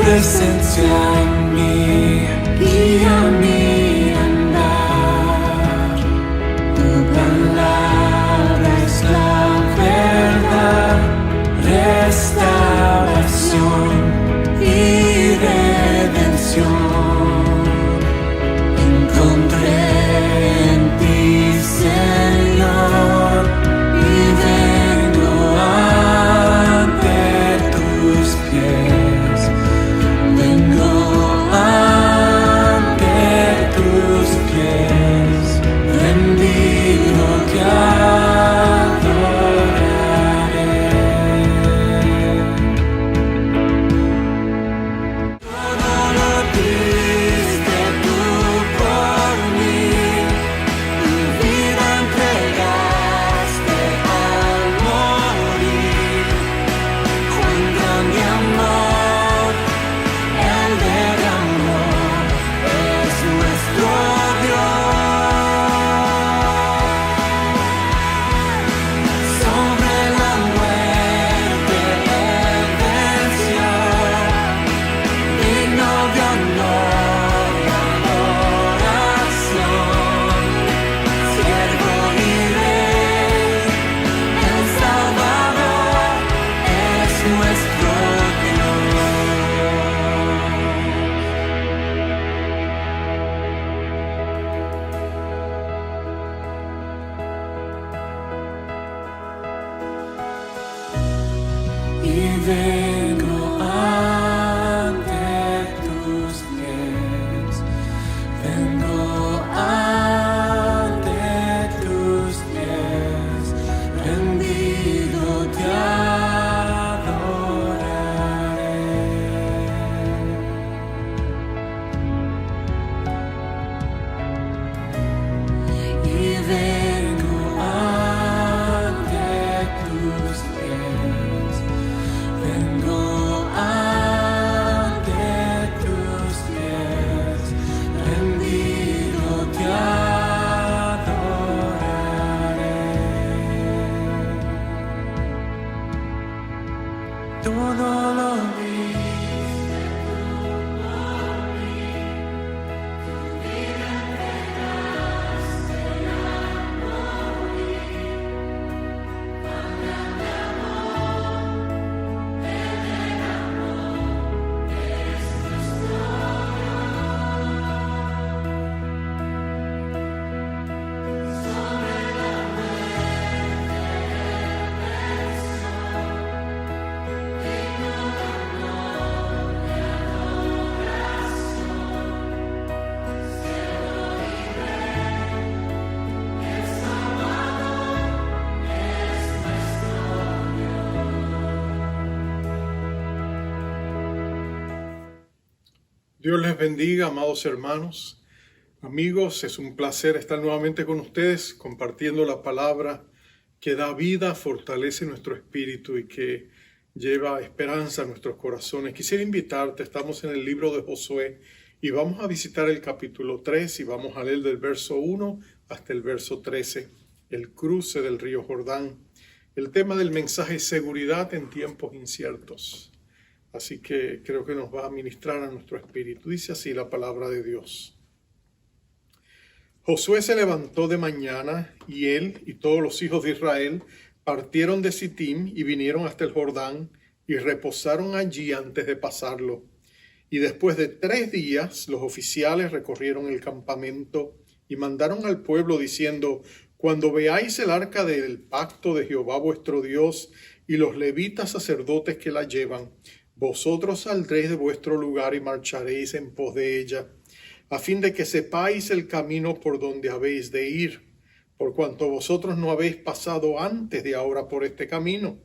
Presencia en mí, guía mi andar. Tu palabra es la verdad, restauración y redención. Encontré en ti, Señor, y vengo ante tus pies. Vengo ante tus pies, vengo ante tus pies, rendido te adoraré. Y vengo ante tus pies. Vengo ante tus pies, rendido te adoraré. Todo lo diste por mí, tu vida entregaste a morir. Tan grande amor. Dios les bendiga, amados hermanos, amigos. Es un placer estar nuevamente con ustedes compartiendo la palabra que da vida, fortalece nuestro espíritu y que lleva esperanza a nuestros corazones. Quisiera invitarte, estamos en el libro de Josué y vamos a visitar el capítulo 3 y vamos a leer del verso 1 hasta el verso 13, el cruce del río Jordán. El tema del mensaje es seguridad en tiempos inciertos. Así que creo que nos va a ministrar a nuestro espíritu. Dice así la palabra de Dios. Josué se levantó de mañana, y él y todos los hijos de Israel partieron de Sittim y vinieron hasta el Jordán y reposaron allí antes de pasarlo. Y después de 3 días los oficiales recorrieron el campamento y mandaron al pueblo diciendo: cuando veáis el arca del pacto de Jehová vuestro Dios y los levitas sacerdotes que la llevan, vosotros saldréis de vuestro lugar y marcharéis en pos de ella, a fin de que sepáis el camino por donde habéis de ir, por cuanto vosotros no habéis pasado antes de ahora por este camino.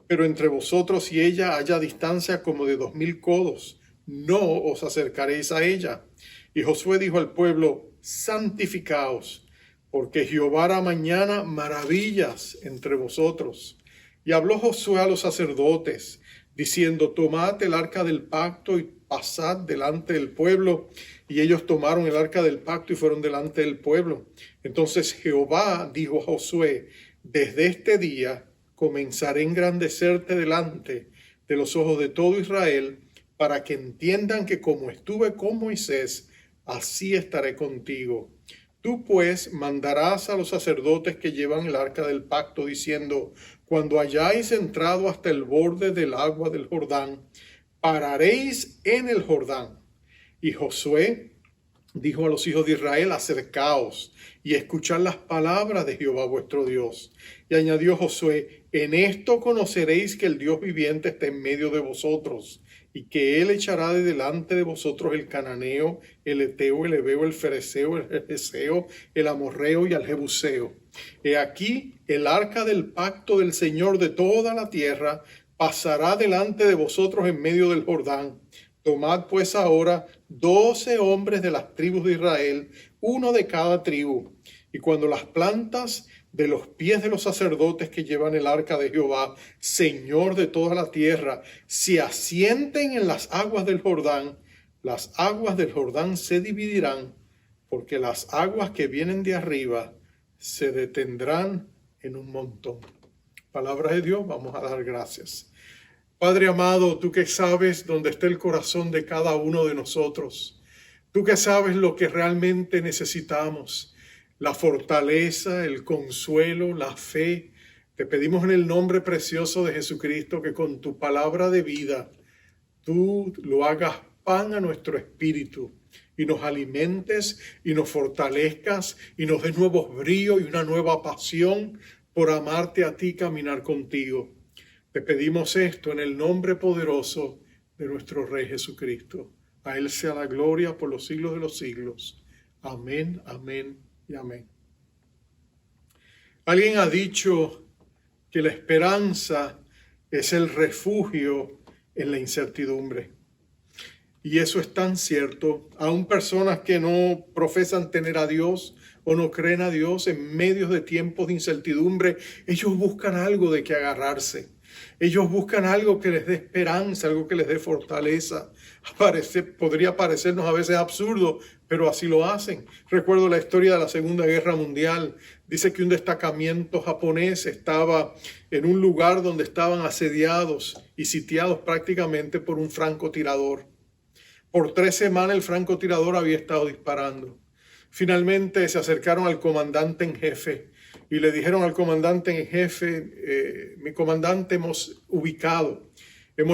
Pero entre vosotros y ella haya distancia como de 2000 codos, no os acercaréis a ella. Y Josué dijo al pueblo: santificaos, porque Jehová hará mañana maravillas entre vosotros. Y habló Josué a los sacerdotes, diciendo: tomad el arca del pacto y pasad delante del pueblo. Y ellos tomaron el arca del pacto y fueron delante del pueblo. Entonces Jehová dijo a Josué: desde este día comenzaré a engrandecerte delante de los ojos de todo Israel, para que entiendan que como estuve con Moisés, así estaré contigo. Tú pues mandarás a los sacerdotes que llevan el arca del pacto, diciendo: cuando hayáis entrado hasta el borde del agua del Jordán, pararéis en el Jordán. Y Josué dijo a los hijos de Israel: acercaos y escuchad las palabras de Jehová vuestro Dios. Y añadió Josué: en esto conoceréis que el Dios viviente está en medio de vosotros, y que él echará de delante de vosotros el cananeo, el eteo, el heveo, el fereceo, el gergeseo, el amorreo y el jebuseo. He aquí el arca del pacto del Señor de toda la tierra pasará delante de vosotros en medio del Jordán. Tomad pues ahora 12 hombres de las tribus de Israel, uno de cada tribu, y cuando las plantas de los pies de los sacerdotes que llevan el arca de Jehová, Señor de toda la tierra, se asienten en las aguas del Jordán, las aguas del Jordán se dividirán, porque las aguas que vienen de arriba se detendrán en un montón. Palabra de Dios, vamos a dar gracias. Padre amado, tú que sabes dónde está el corazón de cada uno de nosotros, tú que sabes lo que realmente necesitamos, la fortaleza, el consuelo, la fe, te pedimos en el nombre precioso de Jesucristo que con tu palabra de vida tú lo hagas pan a nuestro espíritu y nos alimentes y nos fortalezcas y nos des nuevos bríos y una nueva pasión por amarte a ti y caminar contigo. Te pedimos esto en el nombre poderoso de nuestro Rey Jesucristo. A Él sea la gloria por los siglos de los siglos. Amén, amén y amén. Alguien ha dicho que la esperanza es el refugio en la incertidumbre. Y eso es tan cierto. Aún personas que no profesan tener a Dios o no creen a Dios en medio de tiempos de incertidumbre, ellos buscan algo de que agarrarse. Ellos buscan algo que les dé esperanza, algo que les dé fortaleza. Podría parecernos a veces absurdo, pero así lo hacen. Recuerdo la historia de la Segunda Guerra Mundial. Dice que un destacamento japonés estaba en un lugar donde estaban asediados y sitiados prácticamente por un francotirador. Por 3 semanas el francotirador había estado disparando. Finalmente se acercaron al comandante en jefe y le dijeron al comandante en jefe: mi comandante, hemos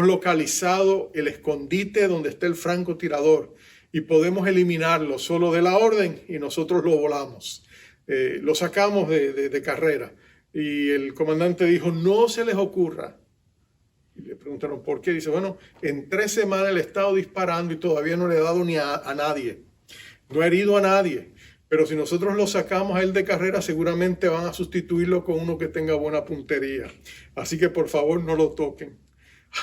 localizado el escondite donde está el francotirador y podemos eliminarlo, solo de la orden y nosotros lo volamos. Lo sacamos de carrera. Y el comandante dijo: no se les ocurra. Y le preguntaron por qué. Dice: bueno, en 3 semanas le he estado disparando y todavía no le he dado ni a nadie. No ha herido a nadie, pero si nosotros lo sacamos a él de carrera, seguramente van a sustituirlo con uno que tenga buena puntería. Así que por favor no lo toquen.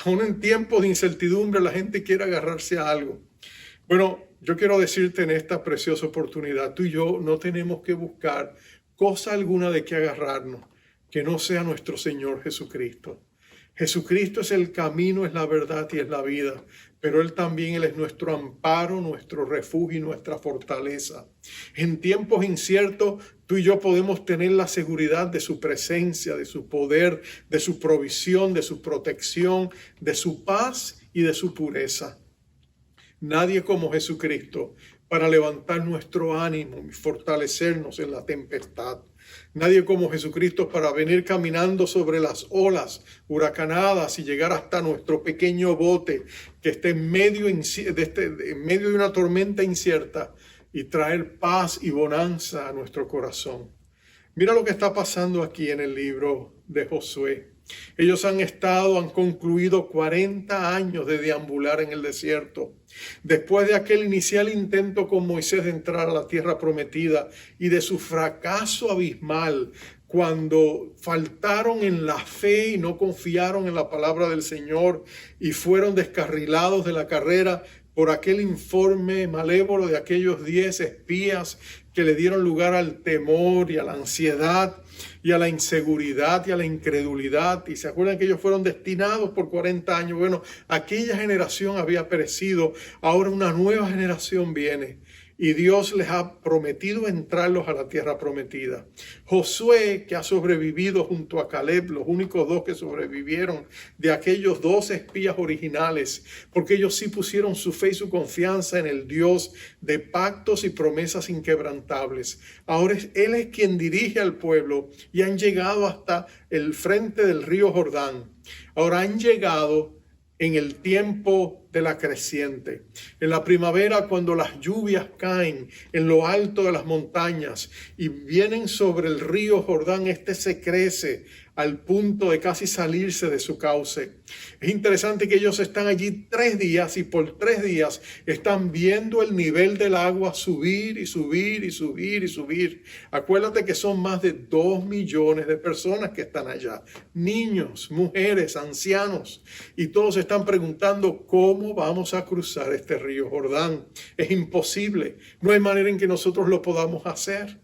Aún en tiempos de incertidumbre la gente quiere agarrarse a algo. Bueno, yo quiero decirte en esta preciosa oportunidad, tú y yo no tenemos que buscar cosa alguna de que agarrarnos que no sea nuestro Señor Jesucristo. Jesucristo es el camino, es la verdad y es la vida, pero Él también es nuestro amparo, nuestro refugio y nuestra fortaleza. En tiempos inciertos, tú y yo podemos tener la seguridad de su presencia, de su poder, de su provisión, de su protección, de su paz y de su pureza. Nadie como Jesucristo para levantar nuestro ánimo y fortalecernos en la tempestad. Nadie como Jesucristo para venir caminando sobre las olas huracanadas y llegar hasta nuestro pequeño bote que esté en medio de una tormenta incierta y traer paz y bonanza a nuestro corazón. Mira lo que está pasando aquí en el libro de Josué. Ellos han concluido 40 años de deambular en el desierto. Después de aquel inicial intento con Moisés de entrar a la tierra prometida y de su fracaso abismal cuando faltaron en la fe y no confiaron en la palabra del Señor y fueron descarrilados de la carrera por aquel informe malévolo de aquellos 10 espías que le dieron lugar al temor y a la ansiedad y a la inseguridad y a la incredulidad. Y se acuerdan que ellos fueron destinados por 40 años. Bueno, aquella generación había perecido. Ahora una nueva generación viene. Y Dios les ha prometido entrarlos a la tierra prometida. Josué, que ha sobrevivido junto a Caleb, los únicos dos que sobrevivieron de aquellos 2 espías originales, porque ellos sí pusieron su fe y su confianza en el Dios de pactos y promesas inquebrantables. Ahora Él es quien dirige al pueblo y han llegado hasta el frente del río Jordán. Ahora han llegado en el tiempo de la creciente. En la primavera, cuando las lluvias caen en lo alto de las montañas y vienen sobre el río Jordán, este se crece al punto de casi salirse de su cauce. Es interesante que ellos están allí 3 días y por 3 días están viendo el nivel del agua subir y subir y subir y subir. Acuérdate que son más de 2 millones de personas que están allá. Niños, mujeres, ancianos. Y todos están preguntando cómo vamos a cruzar este río Jordán. Es imposible. No hay manera en que nosotros lo podamos hacer.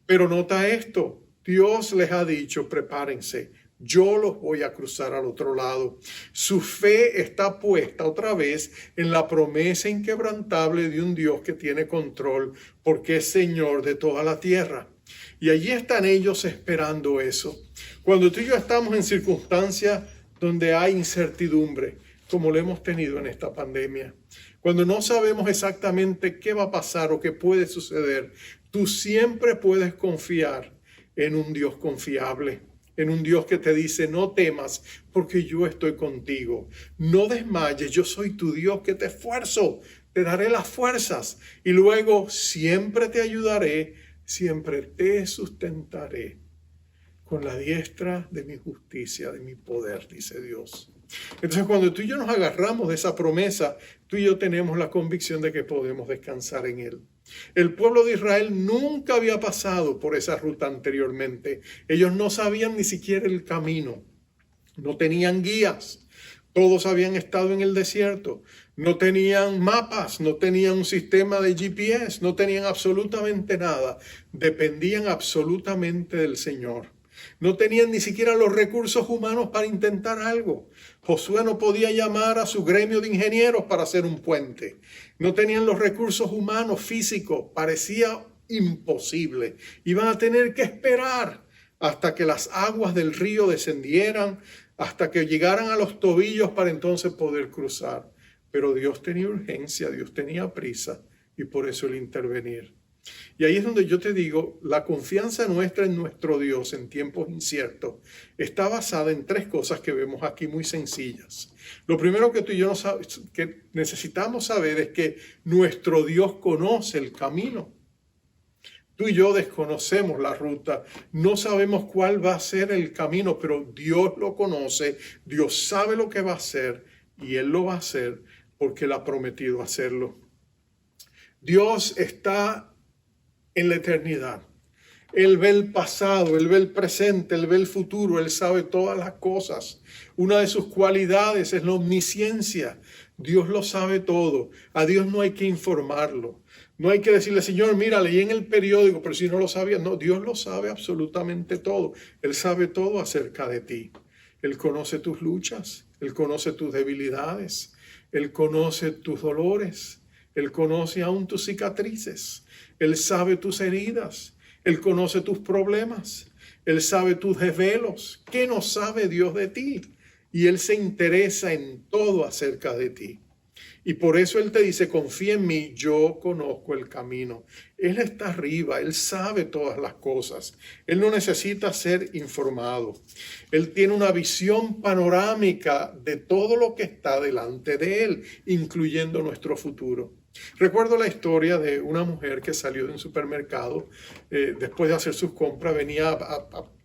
Pero nota esto. Dios les ha dicho, prepárense, yo los voy a cruzar al otro lado. Su fe está puesta otra vez en la promesa inquebrantable de un Dios que tiene control, porque es Señor de toda la tierra. Y allí están ellos esperando eso. Cuando tú y yo estamos en circunstancias donde hay incertidumbre, como lo hemos tenido en esta pandemia, cuando no sabemos exactamente qué va a pasar o qué puede suceder, tú siempre puedes confiar en un Dios confiable, en un Dios que te dice, no temas porque yo estoy contigo. No desmayes, yo soy tu Dios que te esfuerzo, te daré las fuerzas y luego siempre te ayudaré, siempre te sustentaré con la diestra de mi justicia, de mi poder, dice Dios. Entonces, cuando tú y yo nos agarramos de esa promesa, tú y yo tenemos la convicción de que podemos descansar en Él. El pueblo de Israel nunca había pasado por esa ruta anteriormente. Ellos no sabían ni siquiera el camino. No tenían guías. Todos habían estado en el desierto. No tenían mapas, no tenían un sistema de GPS, no tenían absolutamente nada. Dependían absolutamente del Señor. No tenían ni siquiera los recursos humanos para intentar algo. Josué no podía llamar a su gremio de ingenieros para hacer un puente. No tenían los recursos humanos físicos. Parecía imposible. Iban a tener que esperar hasta que las aguas del río descendieran, hasta que llegaran a los tobillos para entonces poder cruzar. Pero Dios tenía urgencia, Dios tenía prisa y por eso el intervenir. Y ahí es donde yo te digo, la confianza nuestra en nuestro Dios en tiempos inciertos está basada en 3 cosas que vemos aquí muy sencillas. Lo primero que tú y yo que necesitamos saber es que nuestro Dios conoce el camino. Tú y yo desconocemos la ruta, no sabemos cuál va a ser el camino, pero Dios lo conoce, Dios sabe lo que va a hacer y Él lo va a hacer porque Él ha prometido hacerlo. Dios está en la eternidad. Él ve el pasado, Él ve el presente, Él ve el futuro, Él sabe todas las cosas. Una de sus cualidades es la omnisciencia. Dios lo sabe todo. A Dios no hay que informarlo. No hay que decirle, Señor, mira, leí en el periódico, pero si no lo sabía. No, Dios lo sabe absolutamente todo. Él sabe todo acerca de ti. Él conoce tus luchas, Él conoce tus debilidades, Él conoce tus dolores, Él conoce aún tus cicatrices. Él sabe tus heridas, Él conoce tus problemas, Él sabe tus desvelos. ¿Qué no sabe Dios de ti? Y Él se interesa en todo acerca de ti. Y por eso Él te dice, confía en mí, yo conozco el camino. Él está arriba, Él sabe todas las cosas. Él no necesita ser informado. Él tiene una visión panorámica de todo lo que está delante de Él, incluyendo nuestro futuro. Recuerdo la historia de una mujer que salió de un supermercado después de hacer sus compras, venía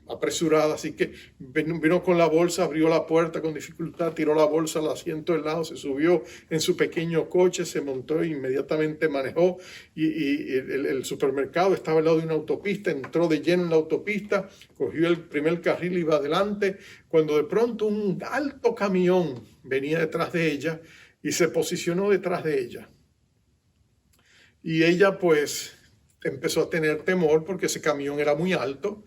apresurada, así que vino con la bolsa, abrió la puerta con dificultad, tiró la bolsa al asiento del lado, se subió en su pequeño coche, se montó e inmediatamente manejó y el supermercado estaba al lado de una autopista, entró de lleno en la autopista, cogió el primer carril y iba adelante, cuando de pronto un alto camión venía detrás de ella y se posicionó detrás de ella. Y ella pues empezó a tener temor porque ese camión era muy alto.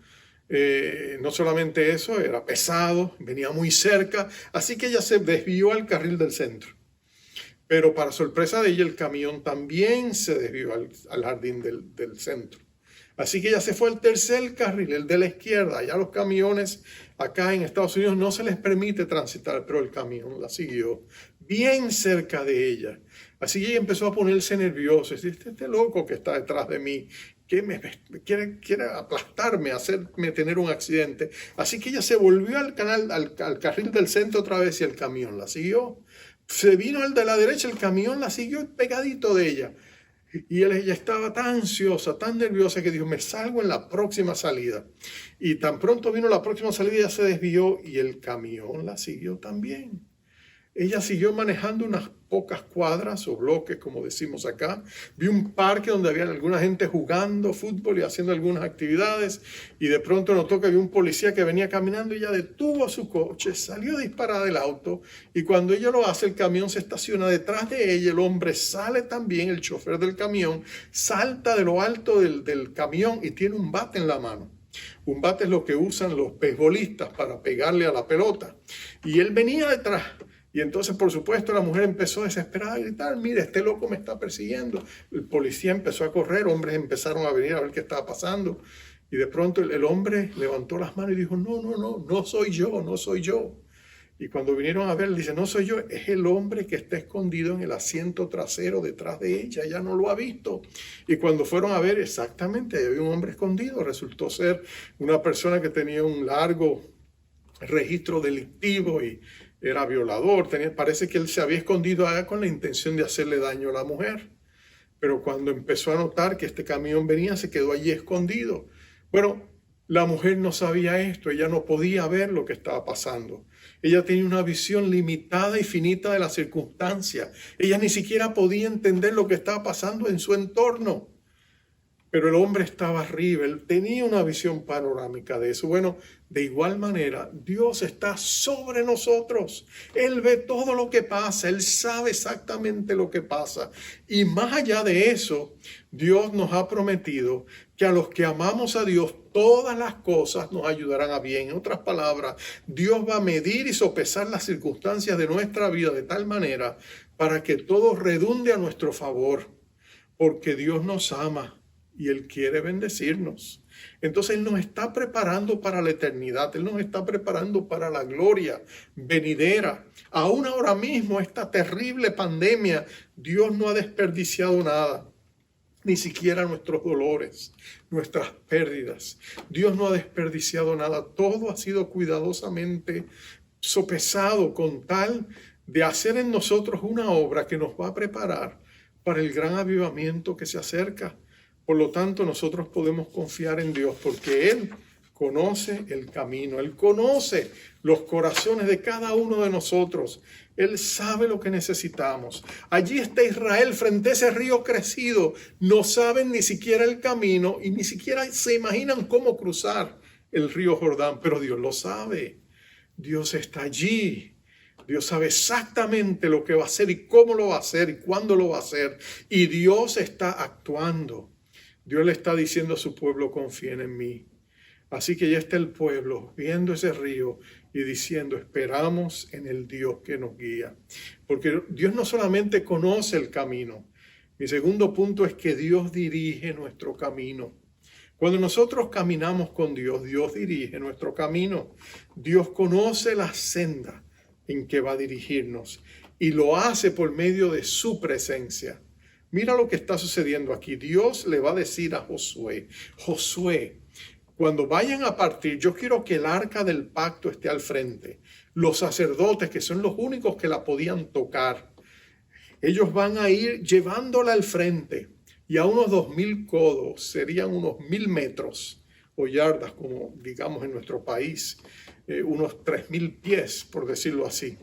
No solamente eso, era pesado, venía muy cerca, así que ella se desvió al carril del centro. Pero para sorpresa de ella, el camión también se desvió al jardín del centro. Así que ella se fue al tercer carril, el de la izquierda. Ya los camiones acá en Estados Unidos no se les permite transitar, pero el camión la siguió bien cerca de ella. Así que ella empezó a ponerse nerviosa. Este loco que está detrás de mí, que quiere aplastarme, hacerme tener un accidente. Así que ella se volvió al carril del centro otra vez y el camión la siguió. Se vino al de la derecha, el camión la siguió pegadito de ella. Y ella estaba tan ansiosa, tan nerviosa que dijo, me salgo en la próxima salida. Y tan pronto vino la próxima salida, ella se desvió y el camión la siguió también. Ella siguió manejando unas pocas cuadras o bloques, como decimos acá. Vi un parque donde había alguna gente jugando fútbol y haciendo algunas actividades. Y de pronto notó que había un policía que venía caminando y ella detuvo su coche, salió disparada del auto. Y cuando ella lo hace, el camión se estaciona detrás de ella. El hombre sale también, el chofer del camión, salta de lo alto del camión y tiene un bate en la mano. Un bate es lo que usan los beisbolistas para pegarle a la pelota. Y él venía detrás. Y entonces, por supuesto, la mujer empezó desesperada a gritar, mire, este loco me está persiguiendo. El policía empezó a correr, hombres empezaron a venir a ver qué estaba pasando. Y de pronto el hombre levantó las manos y dijo, no soy yo, no soy yo. Y cuando vinieron a ver, le dice, no soy yo, es el hombre que está escondido en el asiento trasero detrás de ella, ella no lo ha visto. Y cuando fueron a ver, exactamente, había un hombre escondido, resultó ser una persona que tenía un largo registro delictivo y era violador, parece que él se había escondido allá con la intención de hacerle daño a la mujer. Pero cuando empezó a notar que este camión venía, se quedó allí escondido. Bueno, la mujer no sabía esto, ella no podía ver lo que estaba pasando. Ella tenía una visión limitada y finita de las circunstancias. Ella ni siquiera podía entender lo que estaba pasando en su entorno. Pero el hombre estaba arriba, él tenía una visión panorámica de eso. Bueno, de igual manera, Dios está sobre nosotros. Él ve todo lo que pasa, Él sabe exactamente lo que pasa. Y más allá de eso, Dios nos ha prometido que a los que amamos a Dios, todas las cosas nos ayudarán a bien. En otras palabras, Dios va a medir y sopesar las circunstancias de nuestra vida de tal manera para que todo redunde a nuestro favor, porque Dios nos ama. Y Él quiere bendecirnos. Entonces Él nos está preparando para la eternidad. Él nos está preparando para la gloria venidera. Aún ahora mismo, esta terrible pandemia, Dios no ha desperdiciado nada. Ni siquiera nuestros dolores, nuestras pérdidas. Dios no ha desperdiciado nada. Todo ha sido cuidadosamente sopesado con tal de hacer en nosotros una obra que nos va a preparar para el gran avivamiento que se acerca. Por lo tanto, nosotros podemos confiar en Dios porque Él conoce el camino. Él conoce los corazones de cada uno de nosotros. Él sabe lo que necesitamos. Allí está Israel frente a ese río crecido. No saben ni siquiera el camino y ni siquiera se imaginan cómo cruzar el río Jordán. Pero Dios lo sabe. Dios está allí. Dios sabe exactamente lo que va a hacer y cómo lo va a hacer y cuándo lo va a hacer. Y Dios está actuando. Dios le está diciendo a su pueblo, confíen en mí. Así que ya está el pueblo viendo ese río y diciendo, esperamos en el Dios que nos guía. Porque Dios no solamente conoce el camino. Mi segundo punto es que Dios dirige nuestro camino. Cuando nosotros caminamos con Dios, Dios dirige nuestro camino. Dios conoce la senda en que va a dirigirnos. y lo hace por medio de su presencia. Mira lo que está sucediendo aquí. Dios le va a decir a Josué, Josué, cuando vayan a partir, yo quiero que el arca del pacto esté al frente. Los sacerdotes, que son los únicos que la podían tocar, ellos van a ir llevándola al frente. Y a unos 2000 codos, serían unos 1000 metros o yardas, como digamos en nuestro país, unos 3000 pies, por decirlo así.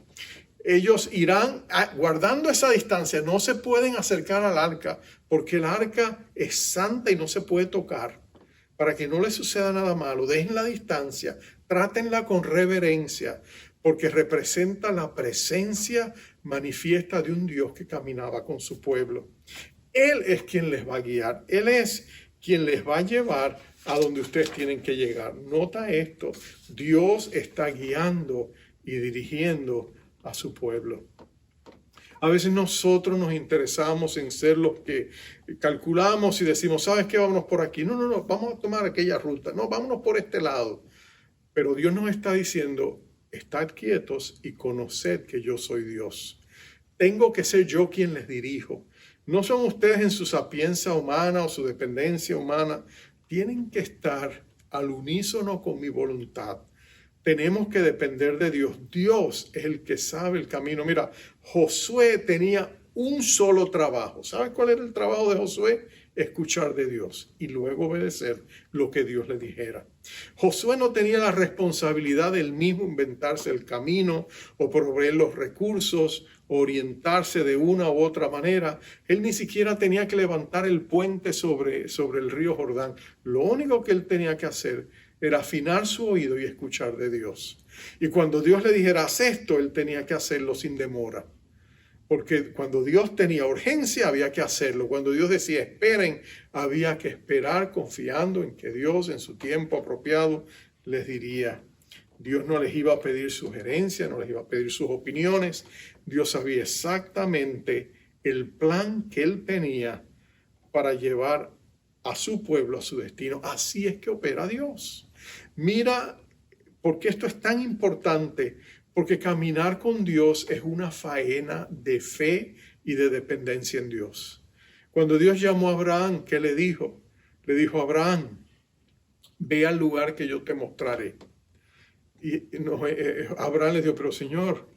Ellos irán guardando esa distancia, no se pueden acercar al arca, porque el arca es santa y no se puede tocar. Para que no les suceda nada malo, dejen la distancia, trátenla con reverencia, porque representa la presencia manifiesta de un Dios que caminaba con su pueblo. Él es quien les va a guiar, Él es quien les va a llevar a donde ustedes tienen que llegar. Nota esto, Dios está guiando y dirigiendo a su pueblo. A veces nosotros nos interesamos en ser los que calculamos y decimos, ¿sabes qué? Vámonos por aquí. No, vamos a tomar aquella ruta. No, vámonos por este lado. Pero Dios nos está diciendo, estad quietos y conoced que yo soy Dios. Tengo que ser yo quien les dirijo. No son ustedes en su sapienza humana o su dependencia humana. Tienen que estar al unísono con mi voluntad. Tenemos que depender de Dios. Dios es el que sabe el camino. Mira, Josué tenía un solo trabajo. ¿Sabes cuál era el trabajo de Josué? Escuchar de Dios y luego obedecer lo que Dios le dijera. Josué no tenía la responsabilidad de él mismo inventarse el camino o proveer los recursos, orientarse de una u otra manera. Él ni siquiera tenía que levantar el puente sobre el río Jordán. Lo único que él tenía que hacer era afinar su oído y escuchar de Dios. Y cuando Dios le dijera, haz esto, él tenía que hacerlo sin demora. Porque cuando Dios tenía urgencia, había que hacerlo. Cuando Dios decía, esperen, había que esperar confiando en que Dios, en su tiempo apropiado, les diría. Dios no les iba a pedir sugerencias, no les iba a pedir sus opiniones. Dios sabía exactamente el plan que Él tenía para llevar a su pueblo a su destino. Así es que opera Dios. Mira, porque esto es tan importante, porque caminar con Dios es una faena de fe y de dependencia en Dios. Cuando Dios llamó a Abraham, ¿qué le dijo? Le dijo a Abraham, ve al lugar que yo te mostraré. Y Abraham le dijo, pero Señor,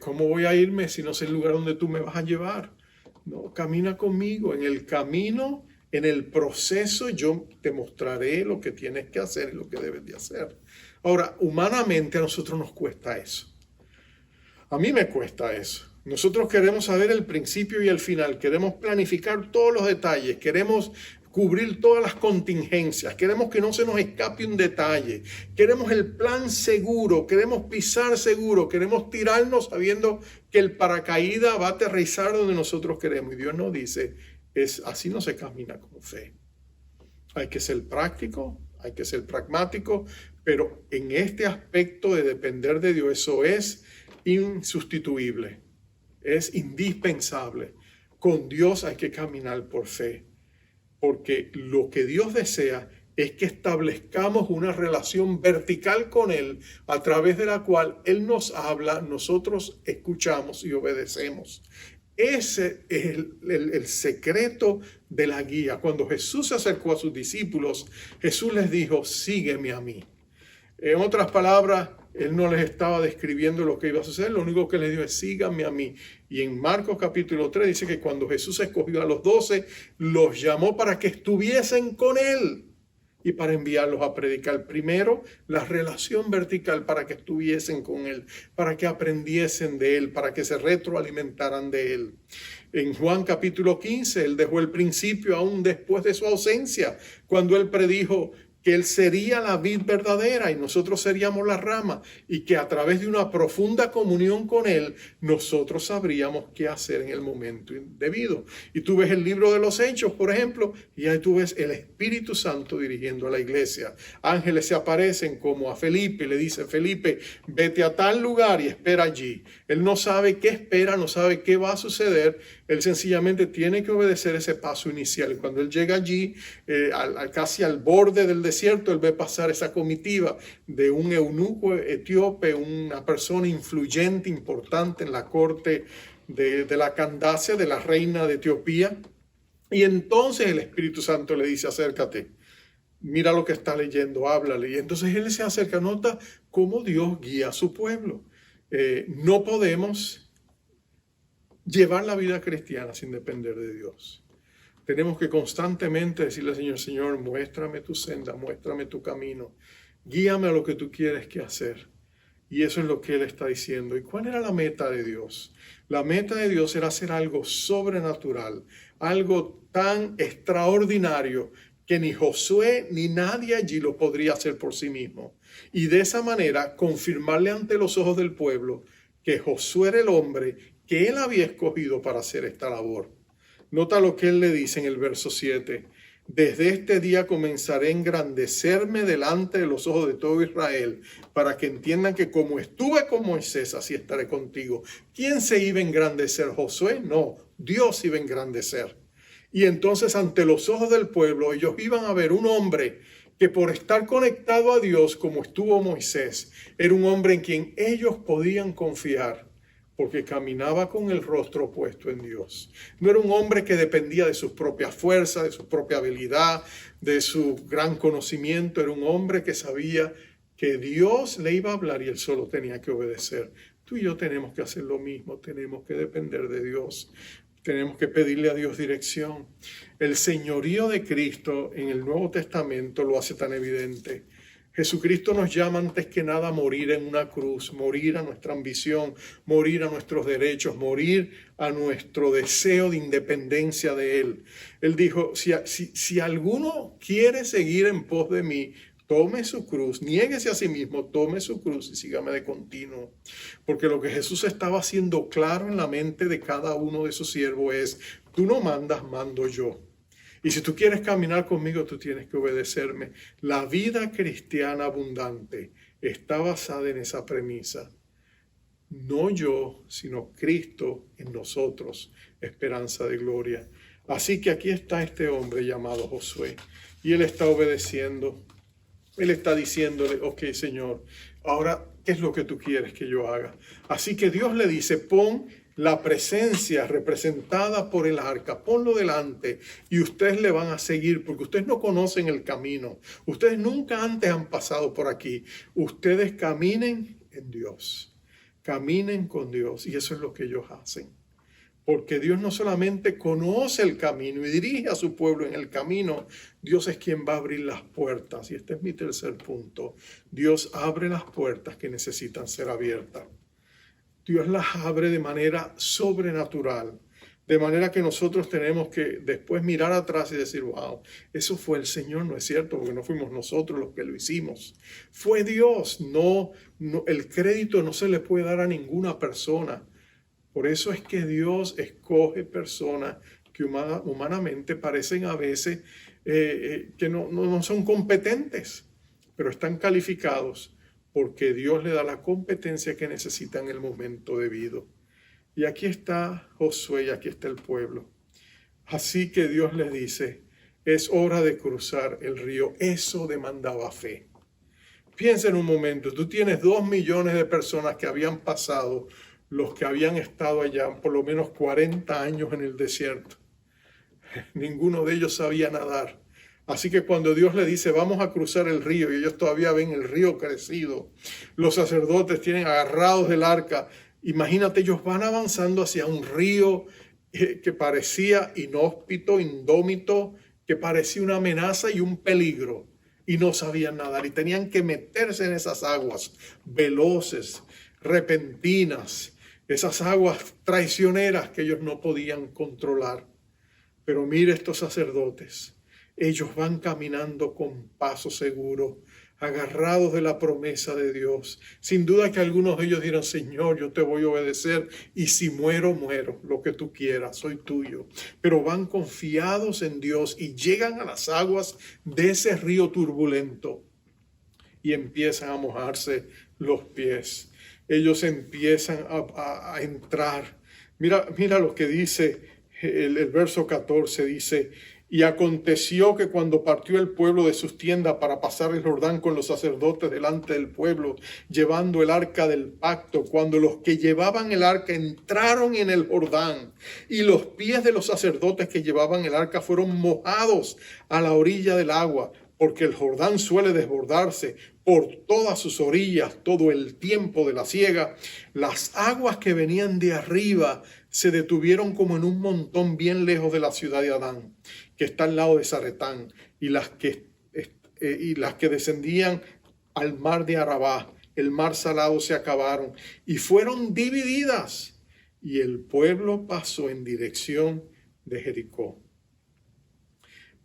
¿cómo voy a irme si no sé el lugar donde tú me vas a llevar? No, camina conmigo. En el camino, en el proceso, yo te mostraré lo que tienes que hacer y lo que debes de hacer. Ahora, humanamente a nosotros nos cuesta eso. A mí me cuesta eso. Nosotros queremos saber el principio y el final. Queremos planificar todos los detalles. Queremos cubrir todas las contingencias. Queremos que no se nos escape un detalle. Queremos el plan seguro. Queremos pisar seguro. Queremos tirarnos sabiendo que el paracaídas va a aterrizar donde nosotros queremos. Y Dios nos dice, así no se camina con fe. Hay que ser práctico, hay que ser pragmático, pero en este aspecto de depender de Dios, eso es insustituible, es indispensable. Con Dios hay que caminar por fe, porque lo que Dios desea es que establezcamos una relación vertical con Él, a través de la cual Él nos habla, nosotros escuchamos y obedecemos. Ese es el secreto de la guía. Cuando Jesús se acercó a sus discípulos, Jesús les dijo, sígueme a mí. En otras palabras, Él no les estaba describiendo lo que iba a suceder, lo único que les dijo es, síganme a mí. Y en Marcos capítulo 3 dice que cuando Jesús escogió a los 12, los llamó para que estuviesen con Él y para enviarlos a predicar. Primero, la relación vertical para que estuviesen con Él, para que aprendiesen de Él, para que se retroalimentaran de Él. En Juan capítulo 15, Él dejó el principio aún después de su ausencia, cuando Él predijo que Él sería la vid verdadera y nosotros seríamos la rama, y que a través de una profunda comunión con Él, nosotros sabríamos qué hacer en el momento debido. Y tú ves el libro de los Hechos, por ejemplo, y ahí tú ves el Espíritu Santo dirigiendo a la iglesia. Ángeles se aparecen como a Felipe, le dice, Felipe, vete a tal lugar y espera allí. Él no sabe qué espera, no sabe qué va a suceder, Él sencillamente tiene que obedecer ese paso inicial. Y cuando él llega allí, casi al borde del desierto, él ve pasar esa comitiva de un eunuco etíope, una persona influyente, importante en la corte de la Candace, de la reina de Etiopía. Y entonces el Espíritu Santo le dice, acércate, mira lo que está leyendo, háblale. Y entonces él se acerca, nota cómo Dios guía a su pueblo. No podemos llevar la vida cristiana sin depender de Dios. Tenemos que constantemente decirle al Señor, Señor, muéstrame tu senda, muéstrame tu camino, guíame a lo que tú quieres que hacer. Y eso es lo que Él está diciendo. ¿Y cuál era la meta de Dios? La meta de Dios era hacer algo sobrenatural, algo tan extraordinario que ni Josué ni nadie allí lo podría hacer por sí mismo. Y de esa manera confirmarle ante los ojos del pueblo que Josué era el hombre que él había escogido para hacer esta labor. Nota lo que él le dice en el verso 7. Desde este día comenzaré a engrandecerme delante de los ojos de todo Israel, para que entiendan que como estuve con Moisés, así estaré contigo. ¿Quién se iba a engrandecer? ¿Josué? No, Dios iba a engrandecer. Y entonces ante los ojos del pueblo ellos iban a ver un hombre que por estar conectado a Dios como estuvo Moisés, era un hombre en quien ellos podían confiar, porque caminaba con el rostro puesto en Dios. No era un hombre que dependía de sus propias fuerzas, de su propia habilidad, de su gran conocimiento. Era un hombre que sabía que Dios le iba a hablar y él solo tenía que obedecer. Tú y yo tenemos que hacer lo mismo, tenemos que depender de Dios. Tenemos que pedirle a Dios dirección. El señorío de Cristo en el Nuevo Testamento lo hace tan evidente. Jesucristo nos llama antes que nada a morir en una cruz, morir a nuestra ambición, morir a nuestros derechos, morir a nuestro deseo de independencia de Él. Él dijo, si alguno quiere seguir en pos de mí, tome su cruz, niéguese a sí mismo, tome su cruz y sígame de continuo. Porque lo que Jesús estaba haciendo claro en la mente de cada uno de sus siervos es, tú no mandas, mando yo. Y si tú quieres caminar conmigo, tú tienes que obedecerme. La vida cristiana abundante está basada en esa premisa. No yo, sino Cristo en nosotros, esperanza de gloria. Así que aquí está este hombre llamado Josué. Y él está obedeciendo. Él está diciéndole, ok, Señor, ahora, ¿qué es lo que tú quieres que yo haga? Así que Dios le dice, pon la presencia representada por el arca, ponlo delante y ustedes le van a seguir porque ustedes no conocen el camino. Ustedes nunca antes han pasado por aquí. Ustedes caminen en Dios, caminen con Dios y eso es lo que ellos hacen. Porque Dios no solamente conoce el camino y dirige a su pueblo en el camino, Dios es quien va a abrir las puertas. Y este es mi tercer punto. Dios abre las puertas que necesitan ser abiertas. Dios las abre de manera sobrenatural, de manera que nosotros tenemos que después mirar atrás y decir, wow, eso fue el Señor, no es cierto, porque no fuimos nosotros los que lo hicimos. Fue Dios, no, el crédito no se le puede dar a ninguna persona. Por eso es que Dios escoge personas que humanamente parecen a veces que no son competentes, pero están calificados porque Dios le da la competencia que necesita en el momento debido. Y aquí está Josué y aquí está el pueblo. Así que Dios les dice, es hora de cruzar el río. Eso demandaba fe. Piensa en un momento, tú tienes 2 millones de personas que habían pasado, los que habían estado allá por lo menos 40 años en el desierto. Ninguno de ellos sabía nadar. Así que cuando Dios le dice, vamos a cruzar el río, y ellos todavía ven el río crecido, los sacerdotes tienen agarrados del arca. Imagínate, ellos van avanzando hacia un río que parecía inhóspito, indómito, que parecía una amenaza y un peligro. Y no sabían nadar y tenían que meterse en esas aguas veloces, repentinas, esas aguas traicioneras que ellos no podían controlar. Pero mire estos sacerdotes. Ellos van caminando con paso seguro, agarrados de la promesa de Dios. Sin duda que algunos de ellos dirán, Señor, yo te voy a obedecer y si muero, muero, lo que tú quieras, soy tuyo. Pero van confiados en Dios y llegan a las aguas de ese río turbulento y empiezan a mojarse los pies. Ellos empiezan a entrar. Mira lo que dice El verso 14 dice: y aconteció que cuando partió el pueblo de sus tiendas para pasar el Jordán con los sacerdotes delante del pueblo, llevando el arca del pacto, cuando los que llevaban el arca entraron en el Jordán, y los pies de los sacerdotes que llevaban el arca fueron mojados a la orilla del agua, porque el Jordán suele desbordarse por todas sus orillas todo el tiempo de la siega, las aguas que venían de arriba se detuvieron como en un montón bien lejos de la ciudad de Adán, que está al lado de Zaretán, y las que descendían al mar de Arabá, el mar salado, se acabaron y fueron divididas, y el pueblo pasó en dirección de Jericó.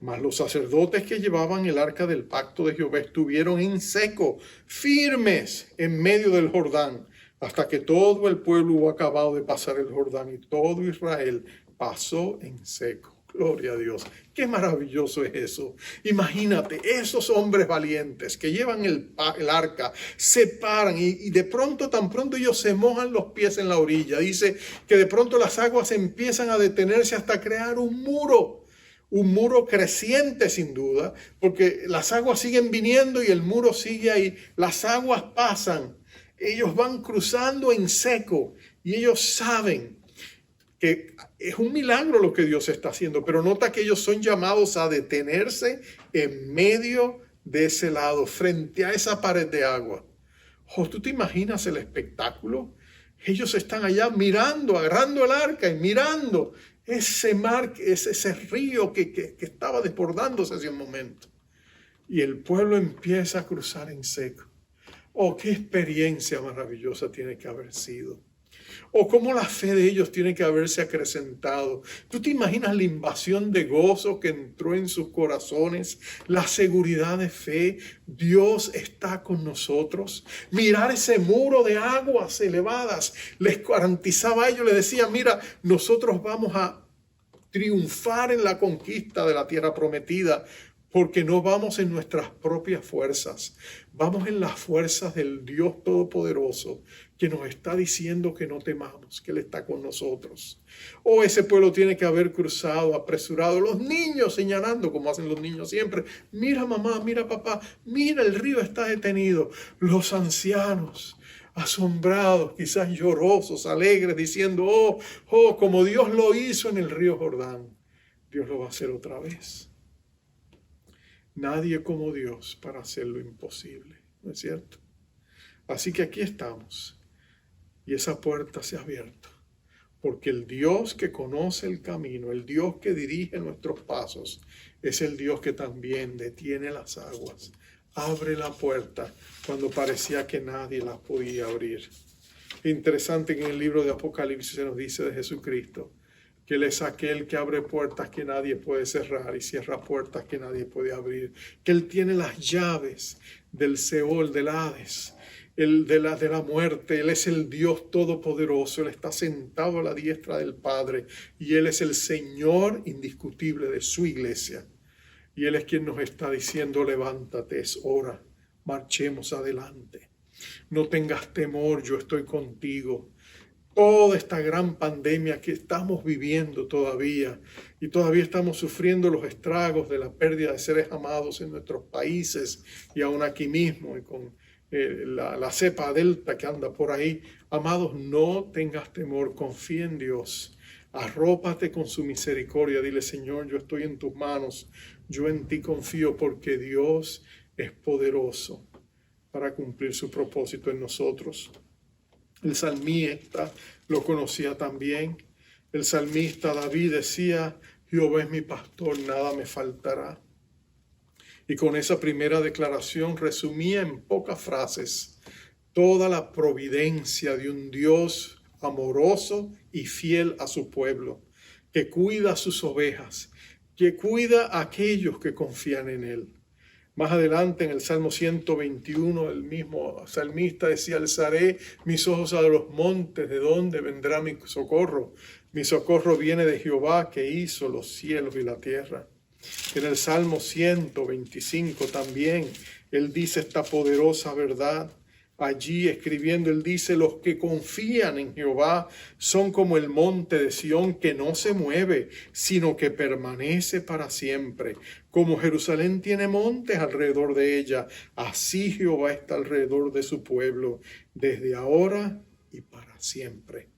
Mas los sacerdotes que llevaban el arca del pacto de Jehová estuvieron en seco, firmes en medio del Jordán, hasta que todo el pueblo hubo acabado de pasar el Jordán, y todo Israel pasó en seco. Gloria a Dios. Qué maravilloso es eso. Imagínate, esos hombres valientes que llevan el arca, se paran y de pronto, tan pronto ellos se mojan los pies en la orilla. Dice que de pronto las aguas empiezan a detenerse hasta crear un muro creciente sin duda, porque las aguas siguen viniendo y el muro sigue ahí. Las aguas pasan, ellos van cruzando en seco y ellos saben que es un milagro lo que Dios está haciendo, pero nota que ellos son llamados a detenerse en medio de ese lado, frente a esa pared de agua. Oh, ¿tú te imaginas el espectáculo? Ellos están allá mirando, agarrando el arca y mirando ese mar, ese río que estaba desbordándose hace un momento. Y el pueblo empieza a cruzar en seco. Oh, qué experiencia maravillosa tiene que haber sido. O cómo la fe de ellos tiene que haberse acrecentado. ¿Tú te imaginas la invasión de gozo que entró en sus corazones? La seguridad de fe. Dios está con nosotros. Mirar ese muro de aguas elevadas les garantizaba a ellos, les decía: mira, nosotros vamos a triunfar en la conquista de la tierra prometida, porque no vamos en nuestras propias fuerzas, vamos en las fuerzas del Dios Todopoderoso, que nos está diciendo que no temamos, que Él está con nosotros. Oh, ese pueblo tiene que haber cruzado apresurado, los niños señalando, como hacen los niños siempre: mira mamá, mira papá, mira el río está detenido. Los ancianos asombrados, quizás llorosos, alegres, diciendo: oh, como Dios lo hizo en el río Jordán, Dios lo va a hacer otra vez. Nadie como Dios para hacer lo imposible, ¿no es cierto? Así que aquí estamos y esa puerta se ha abierto, porque el Dios que conoce el camino, el Dios que dirige nuestros pasos, es el Dios que también detiene las aguas, abre la puerta cuando parecía que nadie la podía abrir. Interesante que en el libro de Apocalipsis se nos dice de Jesucristo que Él es aquel que abre puertas que nadie puede cerrar y cierra puertas que nadie puede abrir. Que Él tiene las llaves del Seol, del Hades, de la muerte. Él es el Dios Todopoderoso. Él está sentado a la diestra del Padre y Él es el Señor indiscutible de su iglesia. Y Él es quien nos está diciendo: levántate, es hora, marchemos adelante. No tengas temor, yo estoy contigo. Toda esta gran pandemia que estamos viviendo todavía, y todavía estamos sufriendo los estragos de la pérdida de seres amados en nuestros países y aún aquí mismo, y con la cepa delta que anda por ahí. Amados, no tengas temor, confía en Dios, arrópate con su misericordia, dile: Señor, yo estoy en tus manos, yo en ti confío, porque Dios es poderoso para cumplir su propósito en nosotros. El salmista lo conocía también. El salmista David decía: Jehová es mi pastor, nada me faltará. Y con esa primera declaración resumía en pocas frases toda la providencia de un Dios amoroso y fiel a su pueblo, que cuida a sus ovejas, que cuida a aquellos que confían en Él. Más adelante en el Salmo 121, el mismo salmista decía: alzaré mis ojos a los montes, ¿de dónde vendrá mi socorro? Mi socorro viene de Jehová, que hizo los cielos y la tierra. En el Salmo 125 también él dice esta poderosa verdad: allí escribiendo, él dice: los que confían en Jehová son como el monte de Sión, que no se mueve, sino que permanece para siempre. Como Jerusalén tiene montes alrededor de ella, así Jehová está alrededor de su pueblo, desde ahora y para siempre.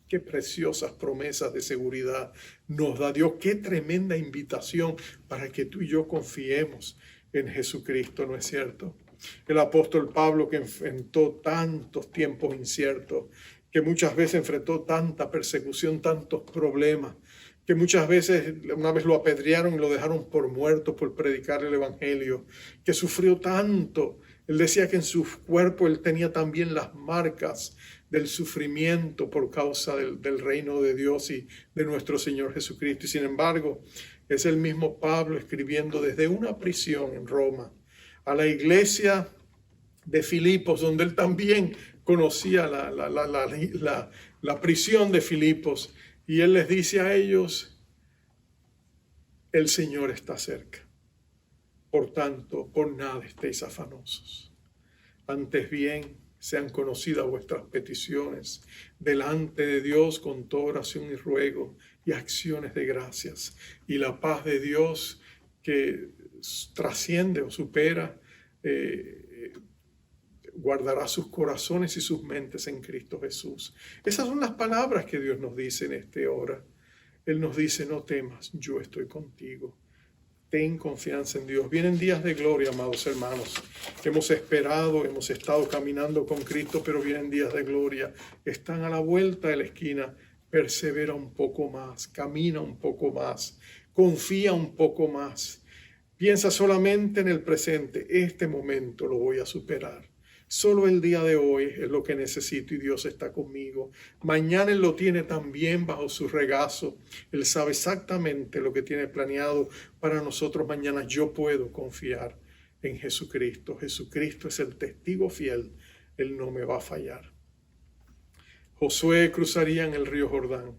Qué preciosas promesas de seguridad nos da Dios. Qué tremenda invitación para que tú y yo confiemos en Jesucristo, ¿no es cierto? El apóstol Pablo, que enfrentó tantos tiempos inciertos, que muchas veces enfrentó tanta persecución, tantos problemas, que muchas veces una vez lo apedrearon y lo dejaron por muerto por predicar el evangelio, que sufrió tanto. Él decía que en su cuerpo él tenía también las marcas del sufrimiento por causa del reino de Dios y de nuestro Señor Jesucristo. Y sin embargo, es el mismo Pablo escribiendo desde una prisión en Roma a la iglesia de Filipos, donde él también conocía la prisión de Filipos. Y él les dice a ellos: el Señor está cerca. Por tanto, por nada estéis afanosos. Antes bien, sean conocidas vuestras peticiones delante de Dios con toda oración y ruego y acciones de gracias. Y la paz de Dios, que trasciende o supera, guardará sus corazones y sus mentes en Cristo Jesús. Esas son las palabras que Dios nos dice en esta hora. Él nos dice: no temas, yo estoy contigo. Ten confianza en Dios. Vienen días de gloria, amados hermanos. Hemos esperado, hemos estado caminando con Cristo, pero vienen días de gloria. Están a la vuelta de la esquina. Persevera un poco más, camina un poco más, confía un poco más. Piensa solamente en el presente. Este momento lo voy a superar. Solo el día de hoy es lo que necesito y Dios está conmigo. Mañana Él lo tiene también bajo su regazo. Él sabe exactamente lo que tiene planeado para nosotros mañana. Yo puedo confiar en Jesucristo. Jesucristo es el testigo fiel. Él no me va a fallar. Josué cruzaría en el río Jordán.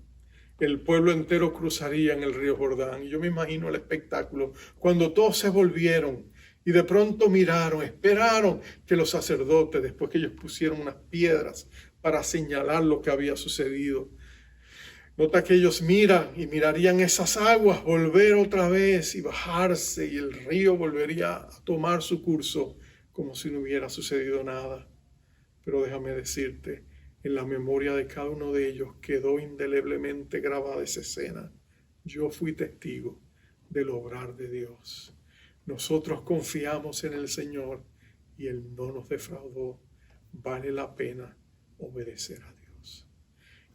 El pueblo entero cruzaría en el río Jordán. Y yo me imagino el espectáculo cuando todos se volvieron. Y de pronto miraron, esperaron que los sacerdotes, después que ellos pusieron unas piedras para señalar lo que había sucedido. Nota que ellos miran y mirarían esas aguas volver otra vez y bajarse, y el río volvería a tomar su curso como si no hubiera sucedido nada. Pero déjame decirte, en la memoria de cada uno de ellos quedó indeleblemente grabada esa escena. Yo fui testigo del obrar de Dios. Nosotros confiamos en el Señor y Él no nos defraudó. Vale la pena obedecer a Dios.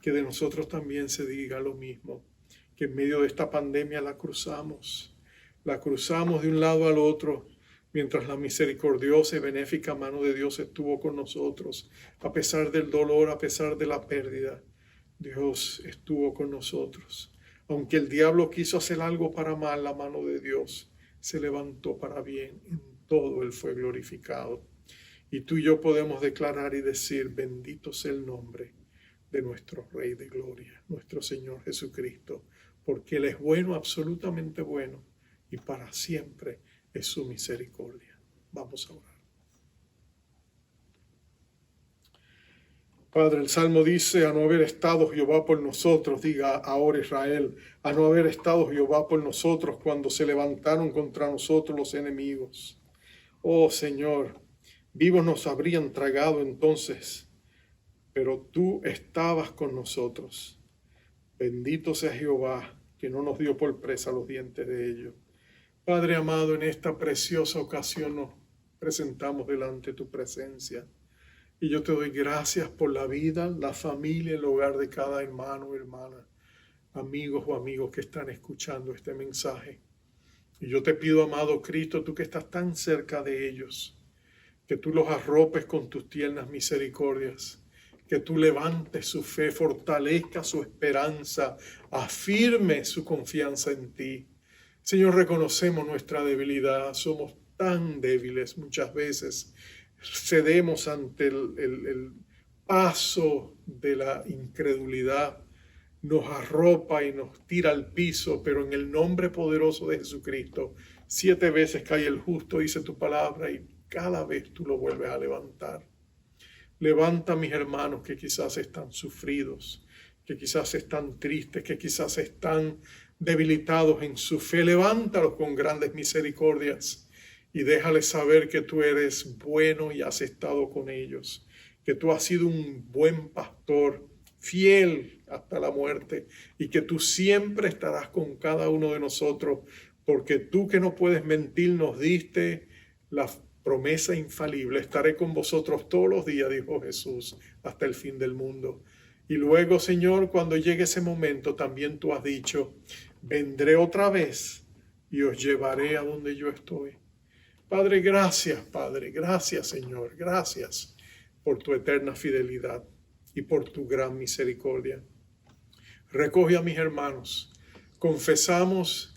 Que de nosotros también se diga lo mismo, que en medio de esta pandemia la cruzamos de un lado al otro, mientras la misericordiosa y benéfica mano de Dios estuvo con nosotros. A pesar del dolor, a pesar de la pérdida, Dios estuvo con nosotros. Aunque el diablo quiso hacer algo para mal, la mano de Dios se levantó para bien. En todo Él fue glorificado. Y tú y yo podemos declarar y decir: bendito sea el nombre de nuestro Rey de Gloria, nuestro Señor Jesucristo, porque Él es bueno, absolutamente bueno, y para siempre es su misericordia. Vamos a orar. Padre, el Salmo dice: a no haber estado Jehová por nosotros, diga ahora Israel, a no haber estado Jehová por nosotros cuando se levantaron contra nosotros los enemigos. Oh Señor, vivos nos habrían tragado entonces, pero tú estabas con nosotros. Bendito sea Jehová, que no nos dio por presa los dientes de ellos. Padre amado, en esta preciosa ocasión nos presentamos delante de tu presencia. Y yo te doy gracias por la vida, la familia, el hogar de cada hermano o hermana, amigos o amigos que están escuchando este mensaje. Y yo te pido, amado Cristo, tú que estás tan cerca de ellos, que tú los arropes con tus tiernas misericordias, que tú levantes su fe, fortalezca su esperanza, afirme su confianza en ti. Señor, reconocemos nuestra debilidad, somos tan débiles muchas veces. Cedemos ante el paso de la incredulidad, nos arropa y nos tira al piso, pero en el nombre poderoso de Jesucristo, 7 veces cae el justo, dice tu palabra, y cada vez tú lo vuelves a levantar. Levanta a mis hermanos que quizás están sufridos, que quizás están tristes, que quizás están debilitados en su fe. Levántalos con grandes misericordias y déjales saber que tú eres bueno y has estado con ellos, que tú has sido un buen pastor, fiel hasta la muerte, y que tú siempre estarás con cada uno de nosotros, porque tú, que no puedes mentir, nos diste la promesa infalible: estaré con vosotros todos los días, dijo Jesús, hasta el fin del mundo. Y luego, Señor, cuando llegue ese momento, también tú has dicho: vendré otra vez y os llevaré a donde yo estoy. Padre, gracias, Padre, gracias, Señor, gracias por tu eterna fidelidad y por tu gran misericordia. Recoge a mis hermanos, confesamos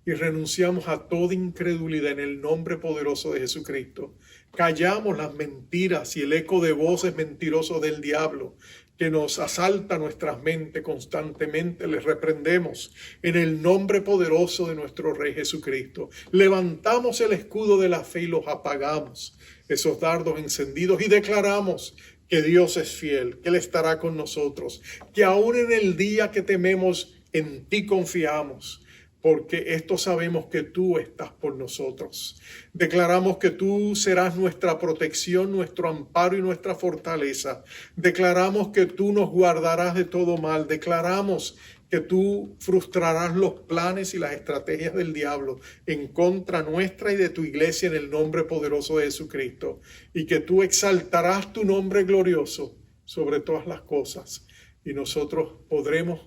y renunciamos a toda incredulidad en el nombre poderoso de Jesucristo. Callamos las mentiras y el eco de voces mentirosos del diablo que nos asalta nuestras mentes constantemente. Les reprendemos en el nombre poderoso de nuestro Rey Jesucristo. Levantamos el escudo de la fe y los apagamos, esos dardos encendidos, y declaramos que Dios es fiel, que Él estará con nosotros, que aún en el día que tememos, en ti confiamos, porque esto sabemos que tú estás por nosotros. Declaramos que tú serás nuestra protección, nuestro amparo y nuestra fortaleza. Declaramos que tú nos guardarás de todo mal. Declaramos que tú frustrarás los planes y las estrategias del diablo en contra nuestra y de tu iglesia, en el nombre poderoso de Jesucristo. Y que tú exaltarás tu nombre glorioso sobre todas las cosas. Y nosotros podremos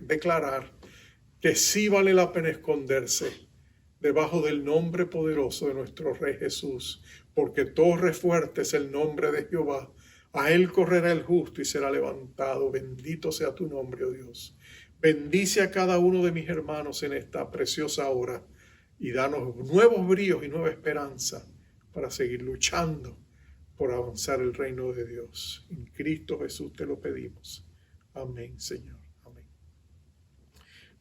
declarar que sí vale la pena esconderse debajo del nombre poderoso de nuestro Rey Jesús, porque torre fuerte es el nombre de Jehová. A él correrá el justo y será levantado. Bendito sea tu nombre, oh Dios. Bendice a cada uno de mis hermanos en esta preciosa hora y danos nuevos bríos y nueva esperanza para seguir luchando por avanzar el reino de Dios. En Cristo Jesús te lo pedimos. Amén, Señor.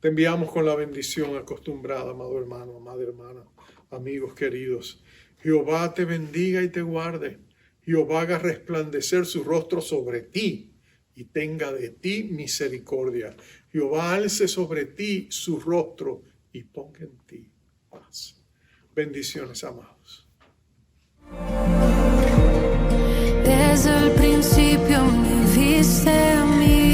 Te enviamos con la bendición acostumbrada, amado hermano, amada hermana, amigos queridos. Jehová te bendiga y te guarde. Jehová haga resplandecer su rostro sobre ti y tenga de ti misericordia. Jehová alce sobre ti su rostro y ponga en ti paz. Bendiciones, amados. Desde el principio me viste a mí.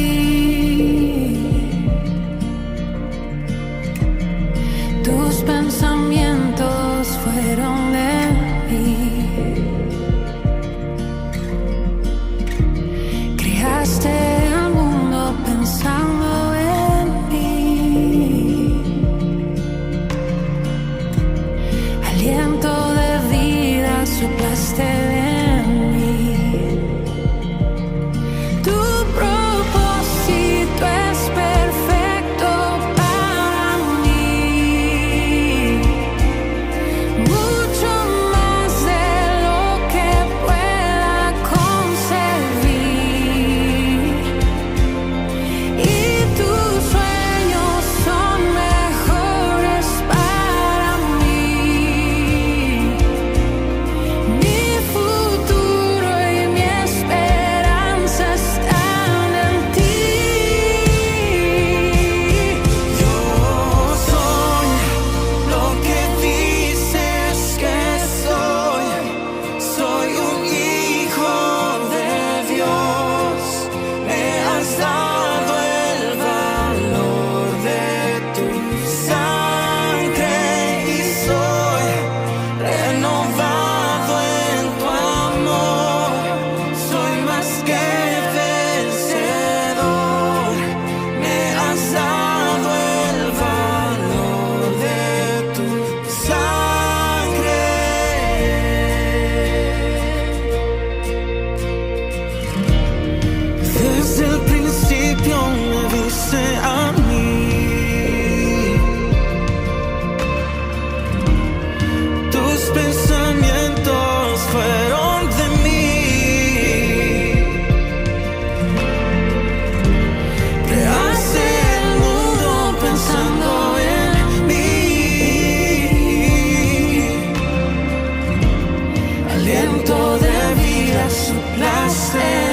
Tus pensamientos fueron de mí. Creaste el mundo pensando en mí. Aliento de vida soplaste en mí. Tu propósito es perfecto para mí. Mucho más de lo que pueda concebir. Y tus sueños son mejores para mí. Mi hacer.